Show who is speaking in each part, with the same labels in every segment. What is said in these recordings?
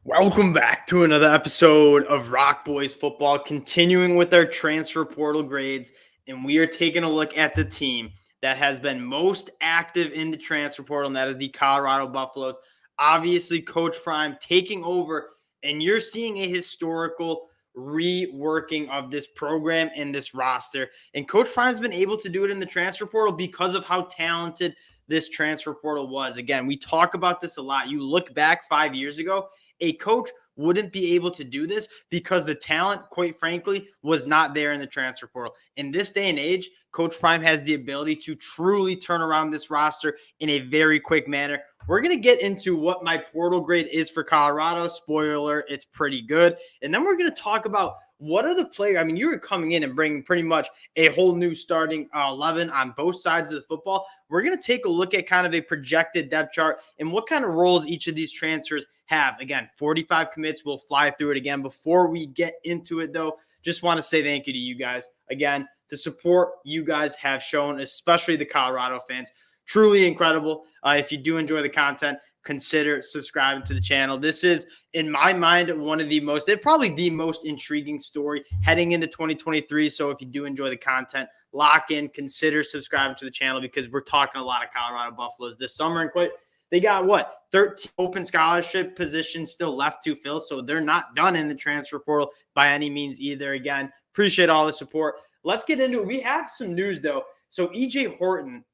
Speaker 1: Welcome back to another episode of Rock Boys Football, continuing with our transfer portal grades, and we are taking a look at the team that has been most active in the transfer portal, and that is the Colorado Buffaloes. Obviously, Coach Prime taking over, and you're seeing a historical reworking of this program and this roster. And Coach Prime's been able to do it in the transfer portal because of how talented this transfer portal was. Again, we talk about this a lot. You look back 5 years ago, a coach wouldn't be able to do this because the talent, quite frankly, was not there in the transfer portal. In this day and age, Coach Prime has the ability to truly turn around this roster in a very quick manner. We're going to get into what my portal grade is for Colorado. Spoiler, it's pretty good. And then we're going to talk about what are the players. I mean, you were coming in and bringing pretty much a whole new starting 11 on both sides of the football. We're going to take a look at kind of a projected depth chart and what kind of roles each of these transfers have. Again, 45 commits. We'll fly through it again. Before we get into it, though, just want to say thank you to you guys. Again, the support you guys have shown, especially the Colorado fans, truly incredible. If you do enjoy the content, consider subscribing to the channel. This is, in my mind, one of the most, probably the most intriguing story heading into 2023. So if you do enjoy the content, lock in, consider subscribing to the channel because we're talking a lot of Colorado Buffaloes this summer. And they got 13 open scholarship positions still left to fill. So they're not done in the transfer portal by any means either. Again, appreciate all the support. Let's get into it. We have some news though. So EJ Horton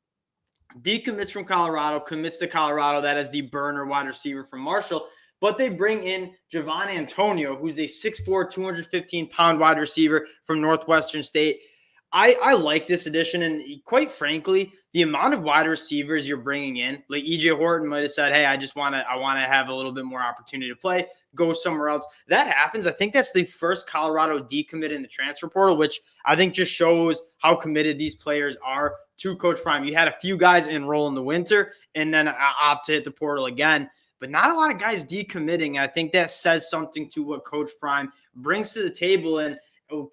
Speaker 1: decommits from Colorado, commits to Colorado. That is the burner wide receiver from Marshall. But they bring in Javon Antonio, who's a 6'4", 215-pound wide receiver from Northwestern State. I like this addition, and quite frankly, the amount of wide receivers you're bringing in, like EJ Horton might have said, hey, I want to have a little bit more opportunity to play, go somewhere else. That happens. I think that's the first Colorado decommit in the transfer portal, which I think just shows how committed these players are to Coach Prime. You had a few guys enroll in the winter and then opt to hit the portal again, but not a lot of guys decommitting. And I think that says something to what Coach Prime brings to the table and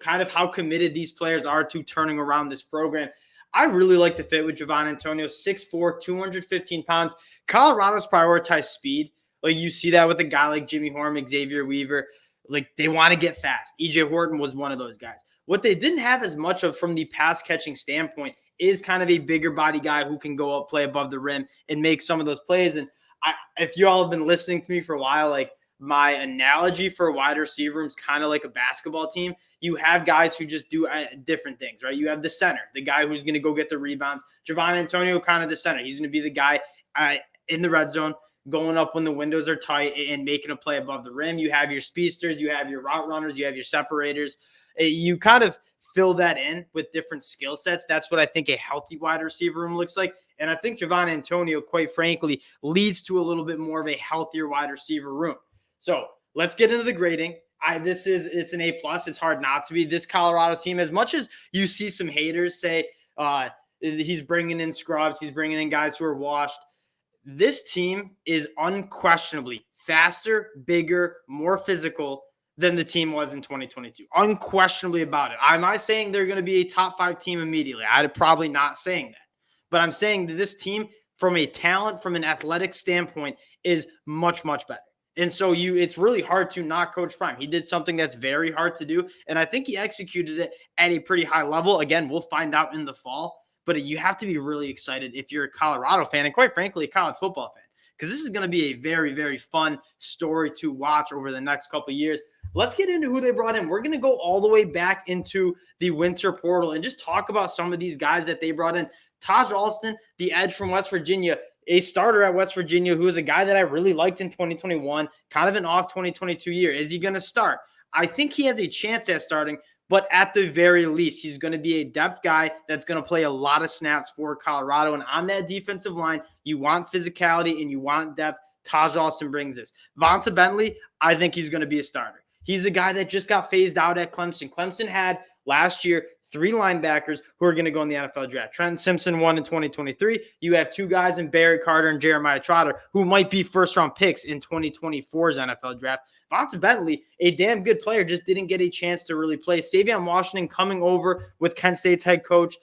Speaker 1: kind of how committed these players are to turning around this program. I really like the fit with Javon Antonio, 6'4", 215 pounds. Colorado's prioritized speed. Like you see that with a guy like Jimmy Horn, Xavier Weaver. Like they want to get fast. EJ Horton was one of those guys. What they didn't have as much of from the pass catching standpoint is kind of a bigger body guy who can go up, play above the rim, and make some of those plays. And if you all have been listening to me for a while, like my analogy for a wide receiver room is kind of like a basketball team. You have guys who just do different things, right? You have the center, the guy who's going to go get the rebounds. Javon Antonio, kind of the center. He's going to be the guy in the red zone, going up when the windows are tight and making a play above the rim. You have your speedsters, you have your route runners, you have your separators. You kind of fill that in with different skill sets. That's what I think a healthy wide receiver room looks like. And I think Javon Antonio, quite frankly, leads to a little bit more of a healthier wide receiver room. So let's get into the grading. It's an A+. It's hard not to be. This Colorado team, as much as you see some haters say he's bringing in scrubs, he's bringing in guys who are washed, this team is unquestionably faster, bigger, more physical than the team was in 2022. Unquestionably about it. Am I saying they're going to be a top 5 team immediately? I'm probably not saying that. But I'm saying that this team, from a talent, from an athletic standpoint, is much, much better. And so it's really hard to knock Coach Prime. He did something that's very hard to do, and I think he executed it at a pretty high level. Again, we'll find out in the fall, but you have to be really excited if you're a Colorado fan and, quite frankly, a college football fan, because this is going to be a very, very fun story to watch over the next couple of years. Let's get into who they brought in. We're going to go all the way back into the winter portal and just talk about some of these guys that they brought in. Taj Alston, the edge from West Virginia, a starter at West Virginia, who is a guy that I really liked in 2021, kind of an off 2022 year. Is he going to start? I think he has a chance at starting, but at the very least, he's going to be a depth guy that's going to play a lot of snaps for Colorado. And on that defensive line, you want physicality and you want depth. Taj Alston brings this. Vonta Bentley, I think he's going to be a starter. He's a guy that just got phased out at Clemson. Clemson had last year 3 linebackers who are going to go in the NFL draft. Trenton Simpson won in 2023. You have 2 guys in Barry Carter and Jeremiah Trotter who might be first-round picks in 2024's NFL draft. Vonta Bentley, a damn good player, just didn't get a chance to really play. Savion Washington coming over with Kent State's head coach.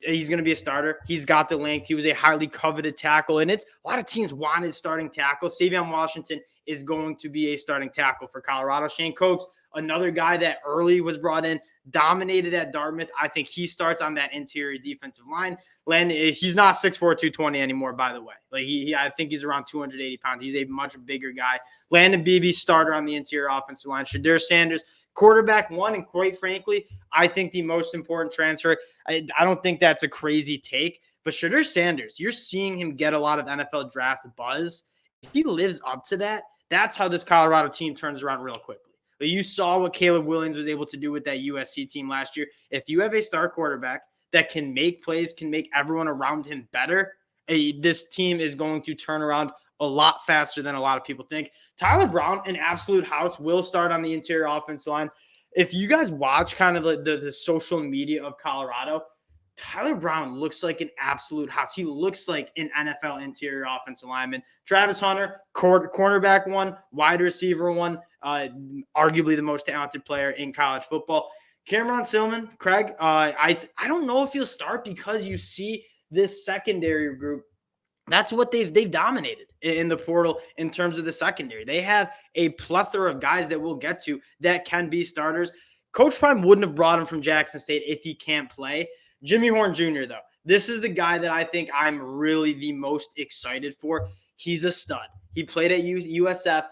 Speaker 1: He's going to be a starter. He's got the length. He was a highly coveted tackle, and it's a lot of teams wanted starting tackle. Savion Washington is going to be a starting tackle for Colorado. Shane Coates, another guy that early was brought in, dominated at Dartmouth. I think he starts on that interior defensive line. Landon, he's not 6'4", 220 anymore, by the way. Like I think he's around 280 pounds. He's a much bigger guy. Landon Beebe, starter on the interior offensive line. Deion Sanders, quarterback one, and quite frankly, I think the most important transfer. I don't think that's a crazy take, but Deion Sanders, you're seeing him get a lot of NFL draft buzz. If he lives up to that, that's how this Colorado team turns around real quickly. But you saw what Caleb Williams was able to do with that USC team last year. If you have a star quarterback that can make plays, can make everyone around him better, this team is going to turn around a lot faster than a lot of people think. Tyler Brown, an absolute house, will start on the interior offensive line. If you guys watch kind of the social media of Colorado, Tyler Brown looks like an absolute house. He looks like an NFL interior offensive lineman. Travis Hunter, cornerback one, wide receiver one, arguably the most talented player in college football. Cameron Sillman, Craig, I don't know if he'll start because you see this secondary group. That's what they've dominated in the portal in terms of the secondary. They have a plethora of guys that we'll get to that can be starters. Coach Prime wouldn't have brought him from Jackson State if he can't play. Jimmy Horn Jr., though, this is the guy that I think I'm really the most excited for. He's a stud. He played at USF.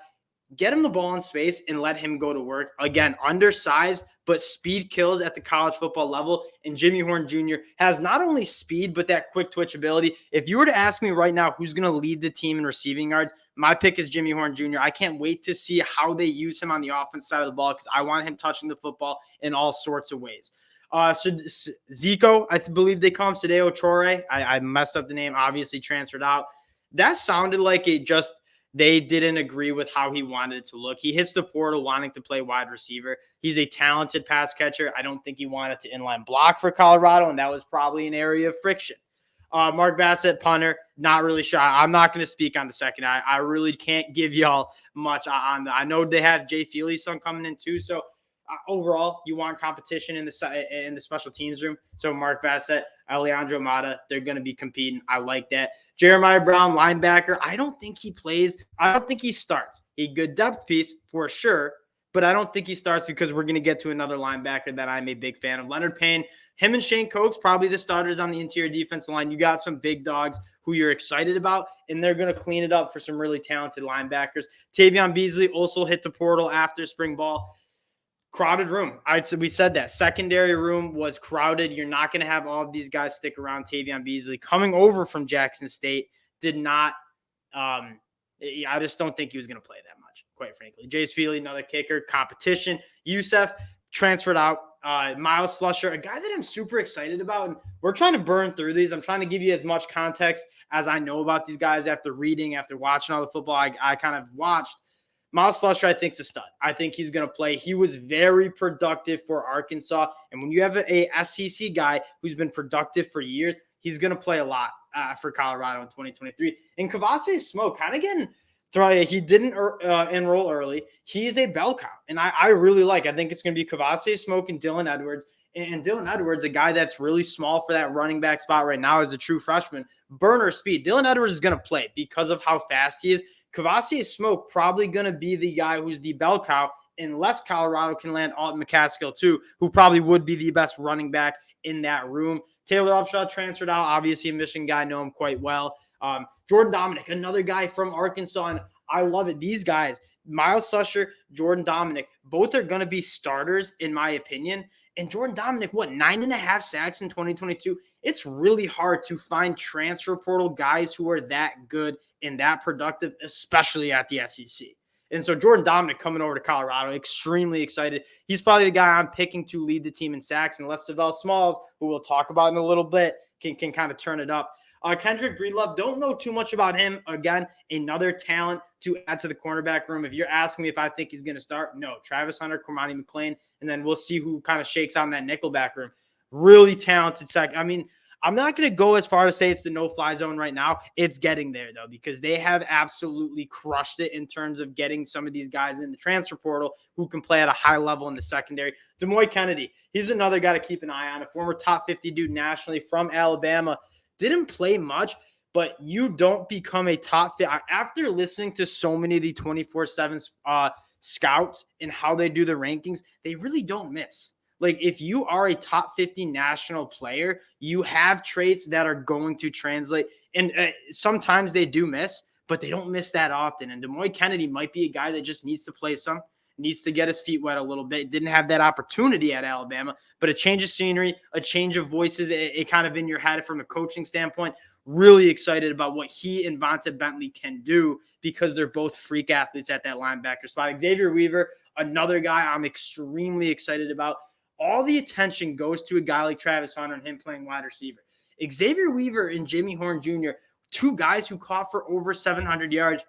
Speaker 1: Get him the ball in space and let him go to work. Again, undersized, but speed kills at the college football level. And Jimmy Horn Jr. has not only speed, but that quick twitch ability. If you were to ask me right now who's going to lead the team in receiving yards, my pick is Jimmy Horn Jr. I can't wait to see how they use him on the offense side of the ball because I want him touching the football in all sorts of ways. So Zico, I believe they call him Sadeo Chore. I messed up the name, obviously transferred out. That sounded like they didn't agree with how he wanted it to look. He hits the portal wanting to play wide receiver. He's a talented pass catcher. I don't think he wanted to inline block for Colorado, and that was probably an area of friction. Mark Bassett, punter, not really sure. I'm not going to speak on the second. I really can't give y'all much on that. I know they have Jay Feely's son coming in too, so overall, you want competition in the special teams room. So Mark Bassett, Alejandro Mata, they're going to be competing. I like that. Jeremiah Brown, linebacker. I don't think he plays. I don't think he starts. A good depth piece for sure, but I don't think he starts because we're going to get to another linebacker that I'm a big fan of. Leonard Payne, him and Shane Coates, probably the starters on the interior defensive line. You got some big dogs who you're excited about, and they're going to clean it up for some really talented linebackers. Tavion Beasley also hit the portal after spring ball. Crowded room. We said that. Secondary room was crowded. You're not going to have all of these guys stick around. Tavion Beasley coming over from Jackson State did not I just don't think he was going to play that much, quite frankly. Jace Feely, another kicker. Competition. Youssef transferred out. Miles Slusher, a guy that I'm super excited about. And we're trying to burn through these. I'm trying to give you as much context as I know about these guys after reading, after watching all the football I kind of watched. Miles Slusher, I think, is a stud. I think he's going to play. He was very productive for Arkansas. And when you have a SEC guy who's been productive for years, he's going to play a lot for Colorado in 2023. And Kavase Smoke, kind of getting thrown. He didn't enroll early. He is a bell cow. And I really like. I think it's going to be Kavase Smoke and Dylan Edwards. And Dylan Edwards, a guy that's really small for that running back spot right now as a true freshman. Burner speed. Dylan Edwards is going to play because of how fast he is. Kavase Smoke probably going to be the guy who's the bell cow unless Colorado can land Alton McCaskill too, who probably would be the best running back in that room. Taylor Upshaw transferred out, obviously a Michigan guy, know him quite well. Jordan Dominic, another guy from Arkansas, and I love it. These guys, Miles Slusher, Jordan Dominic, both are going to be starters in my opinion. And Jordan Dominic, 9.5 sacks in 2022? It's really hard to find transfer portal guys who are that good and that productive, especially at the SEC. And so Jordan Dominic coming over to Colorado, extremely excited. He's probably the guy I'm picking to lead the team in sacks, unless Savell Smalls, who we'll talk about in a little bit, can kind of turn it up. Kendrick Breedlove, don't know too much about him. Again, another talent to add to the cornerback room. If you're asking me if I think he's going to start, no. Travis Hunter, Cormani McClain, and then we'll see who kind of shakes out in that nickelback room. Really talented sec. I mean, I'm not going to go as far to say it's the no-fly zone right now. It's getting there, though, because they have absolutely crushed it in terms of getting some of these guys in the transfer portal who can play at a high level in the secondary. Demoy Kennedy, he's another guy to keep an eye on, a former top 50 dude nationally from Alabama. Didn't play much, but you don't become a top 50. After listening to so many of the 24/7 scouts and how they do the rankings, they really don't miss. Like, if you are a top 50 national player, you have traits that are going to translate. And sometimes they do miss, but they don't miss that often. And Demoy Kennedy might be a guy that just needs to play some, needs to get his feet wet a little bit. Didn't have that opportunity at Alabama, but a change of scenery, a change of voices, it kind of in your head from a coaching standpoint. Really excited about what he and Vontae Bentley can do because they're both freak athletes at that linebacker spot. Xavier Weaver, another guy I'm extremely excited about. All the attention goes to a guy like Travis Hunter and him playing wide receiver. Xavier Weaver and Jimmy Horn Jr., two guys who caught for over 700 yards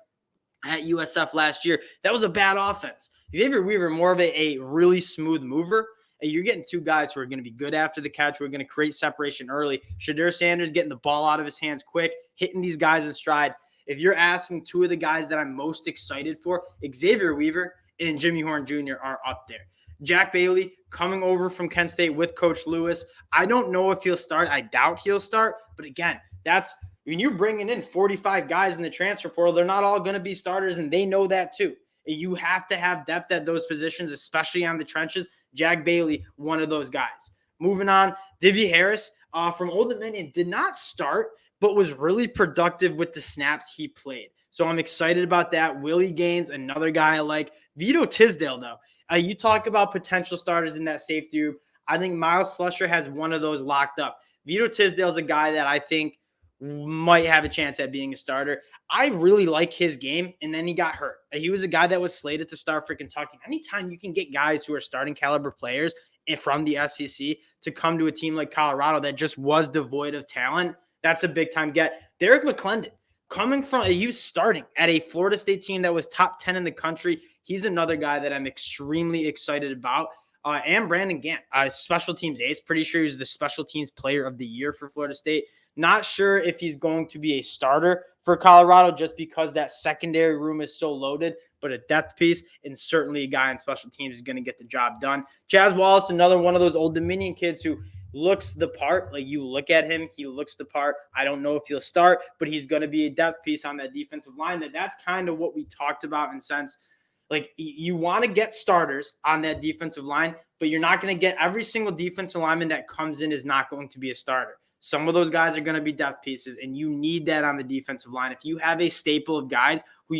Speaker 1: at USF last year. That was a bad offense. Xavier Weaver, more of a really smooth mover. And you're getting two guys who are going to be good after the catch, who are going to create separation early. Deion Sanders getting the ball out of his hands quick, hitting these guys in stride. If you're asking two of the guys that I'm most excited for, Xavier Weaver and Jimmy Horn Jr. are up there. Jack Bailey coming over from Kent State with Coach Lewis. I don't know if he'll start. I doubt he'll start. But again, that's when you're bringing in 45 guys in the transfer portal, they're not all going to be starters, and they know that too. You have to have depth at those positions, especially on the trenches. Jack Bailey, one of those guys. Moving on, Divvy Harris from Old Dominion did not start, but was really productive with the snaps he played. So I'm excited about that. Willie Gaines, another guy I like. Vito Tisdale, though. You talk about potential starters in that safety group. I think Miles Fletcher has one of those locked up. Vito Tisdale is a guy that I think might have a chance at being a starter. I really like his game, and then he got hurt. He was a guy that was slated to start for Kentucky. Anytime you can get guys who are starting caliber players from the SEC to come to a team like Colorado that just was devoid of talent, that's a big-time get. Derek McClendon, he was starting at a Florida State team that was top 10 in the country. He's another guy that I'm extremely excited about. And Brandon Gant, special teams ace. Pretty sure he's the special teams player of the year for Florida State. Not sure if he's going to be a starter for Colorado just because that secondary room is so loaded, but a depth piece and certainly a guy in special teams is going to get the job done. Chaz Wallace, another one of those Old Dominion kids who looks the part. Like, you look at him, he looks the part. I don't know if he'll start, but he's going to be a depth piece on that defensive line. That's kind of what we talked about in sense. Like, you want to get starters on that defensive line, but you're not going to get every single defensive lineman that comes in is not going to be a starter. Some of those guys are going to be depth pieces, and you need that on the defensive line. If you have a staple of guys that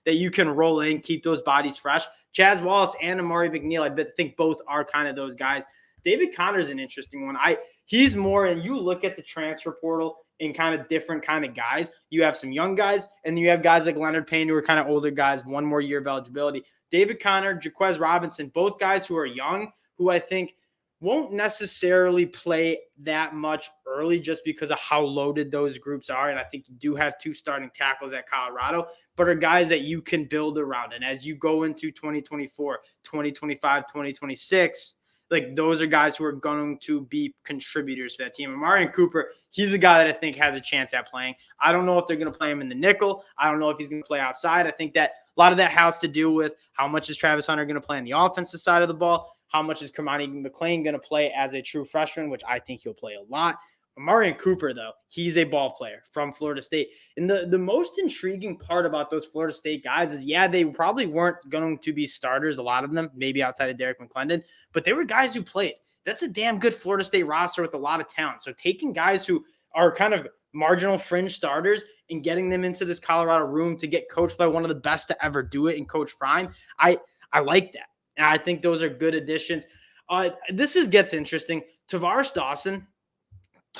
Speaker 1: you can roll in, keep those bodies fresh. Chaz Wallace and Amari McNeil, I think both are kind of those guys. David Connor's an interesting one. He's more, and you look at the transfer portal and kind of different kind of guys. You have some young guys, and then you have guys like Leonard Payne who are kind of older guys, one more year of eligibility. David Connor, Jaquez Robinson, both guys who are young, who I think won't necessarily play that much early just because of how loaded those groups are. And I think you do have two starting tackles at Colorado, but are guys that you can build around. And as you go into 2024, 2025, 2026, like, those are guys who are going to be contributors for that team. And Marion Cooper, he's a guy that I think has a chance at playing. I don't know if they're going to play him in the nickel. I don't know if he's going to play outside. I think that a lot of that has to do with how much is Travis Hunter going to play on the offensive side of the ball. How much is Kamani McLean going to play as a true freshman, which I think he'll play a lot. Marion Cooper, though, he's a ball player from Florida State. And the most intriguing part about those Florida State guys is, they probably weren't going to be starters, a lot of them, maybe outside of Derek McClendon, but they were guys who played. That's a damn good Florida State roster with a lot of talent. So taking guys who are kind of marginal fringe starters and getting them into this Colorado room to get coached by one of the best to ever do it in Coach Prime, I like that. And I think those are good additions. This gets interesting. Tarvarish Dawson.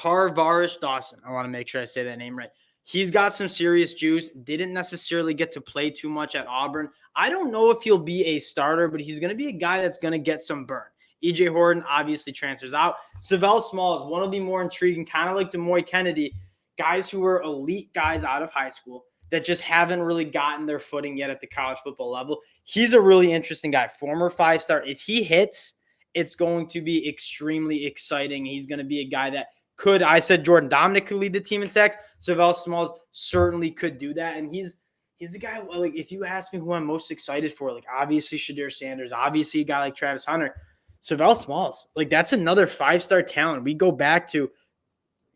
Speaker 1: I want to make sure I say that name right. He's got some serious juice. Didn't necessarily get to play too much at Auburn. I don't know if he'll be a starter, but he's going to be a guy that's going to get some burn. E.J. Horton obviously transfers out. Savell Small is one of the more intriguing, kind of like Demoy Kennedy, guys who are elite guys out of high school that just haven't really gotten their footing yet at the college football level. He's a really interesting guy, former 5-star. If he hits it's going to be extremely exciting. He's going to be a guy that I said Jordan Dominic could lead the team in sacks. Savell Smalls certainly could do that. And he's the guy, like, if you ask me who I'm most excited for, like, obviously Deion Sanders, obviously a guy like Travis Hunter, Savell Smalls, like, that's another 5-star talent. We go back to,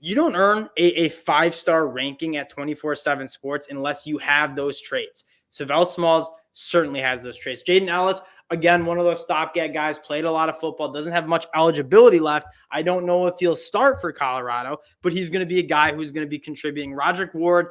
Speaker 1: you don't earn a 5-star ranking at 24/7 Sports unless you have those traits. Savell Smalls certainly has those traits. Jaden Ellis, again, one of those stopgap guys, played a lot of football, doesn't have much eligibility left. I don't know if he'll start for Colorado, but he's going to be a guy who's going to be contributing. Roderick Ward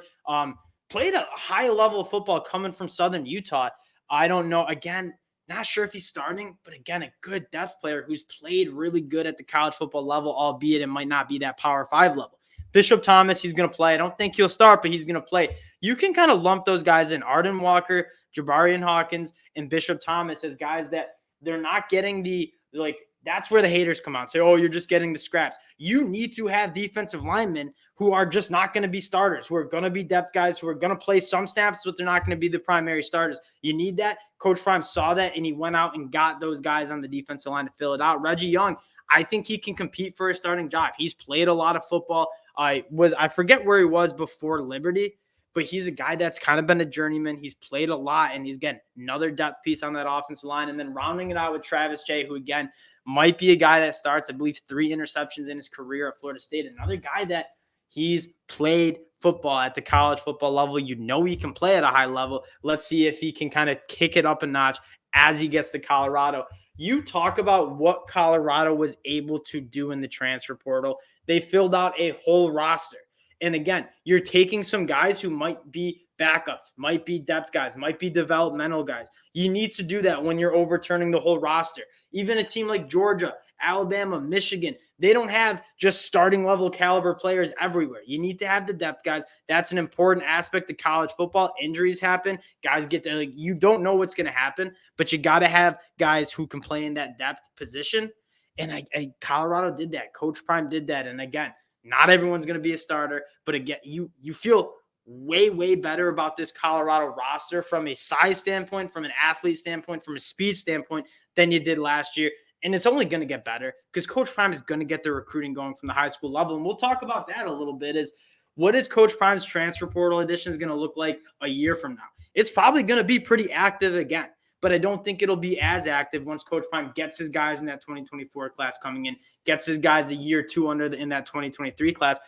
Speaker 1: played a high level of football coming from Southern Utah. I don't know. Again, not sure if he's starting, but again, a good depth player who's played really good at the college football level, albeit it might not be that Power 5 level. Bishop Thomas, he's going to play. I don't think he'll start, but he's going to play. You can kind of lump those guys in. Arden Walker, Jabarian Hawkins, and Bishop Thomas as guys that they're not getting the, like, that's where the haters come out. Say, oh, you're just getting the scraps. You need to have defensive linemen who are just not going to be starters, who are going to be depth guys, who are going to play some snaps, but they're not going to be the primary starters. You need that. Coach Prime saw that, and he went out and got those guys on the defensive line to fill it out. Reggie Young, I think he can compete for a starting job. He's played a lot of football. I forget where he was before Liberty, but he's a guy that's kind of been a journeyman. He's played a lot, and he's, again, another depth piece on that offensive line. And then rounding it out with Travis Jay, who, again, might be a guy that starts, I believe, 3 interceptions in his career at Florida State. Another guy that he's played football at the college football level. You know he can play at a high level. Let's see if he can kind of kick it up a notch as he gets to Colorado. You talk about what Colorado was able to do in the transfer portal. They filled out a whole roster. And again, you're taking some guys who might be backups, might be depth guys, might be developmental guys. You need to do that when you're overturning the whole roster. Even a team like Georgia, Alabama, Michigan, they don't have just starting level caliber players everywhere. You need to have the depth guys. That's an important aspect of college football. Injuries happen. Guys get there. Like, you don't know what's going to happen, but you got to have guys who can play in that depth position. And Colorado did that. Coach Prime did that. And again, not everyone's going to be a starter, but again, you feel way, way better about this Colorado roster from a size standpoint, from an athlete standpoint, from a speed standpoint than you did last year. And it's only going to get better because Coach Prime is going to get the recruiting going from the high school level. And we'll talk about that a little bit. Is what is Coach Prime's transfer portal edition is going to look like a year from now? It's probably going to be pretty active again, but I don't think it'll be as active once Coach Prime gets his guys in that 2024 class coming in, gets his guys a year or two under in that 2023 class.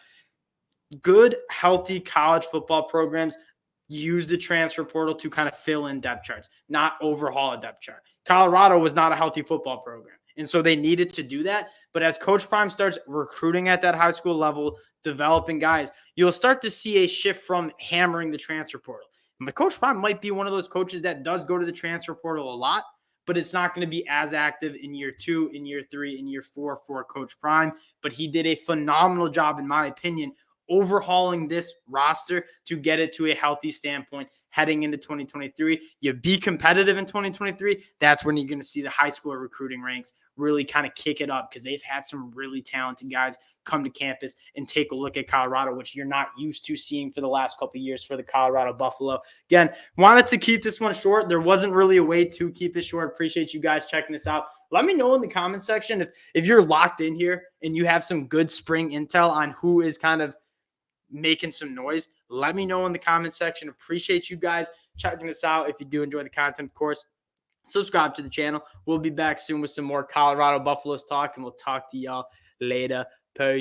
Speaker 1: Good, healthy college football programs use the transfer portal to kind of fill in depth charts, not overhaul a depth chart. Colorado was not a healthy football program, and so they needed to do that. But as Coach Prime starts recruiting at that high school level, developing guys, you'll start to see a shift from hammering the transfer portal. But Coach Prime might be one of those coaches that does go to the transfer portal a lot, but it's not going to be as active in year 2, in year 3, in year 4 for Coach Prime. But he did a phenomenal job, in my opinion, overhauling this roster to get it to a healthy standpoint heading into 2023. You be competitive in 2023. That's when you're going to see the high school recruiting ranks really kind of kick it up because they've had some really talented guys come to campus and take a look at Colorado, which you're not used to seeing for the last couple of years for the Colorado Buffalo. Again, wanted to keep this one short. There wasn't really a way to keep it short. Appreciate you guys checking this out. Let me know in the comment section if you're locked in here and you have some good spring intel on who is kind of making some noise. Let me know in the comment section. Appreciate you guys checking this out. If you do enjoy the content, of course, subscribe to the channel. We'll be back soon with some more Colorado Buffaloes talk, and we'll talk to y'all later.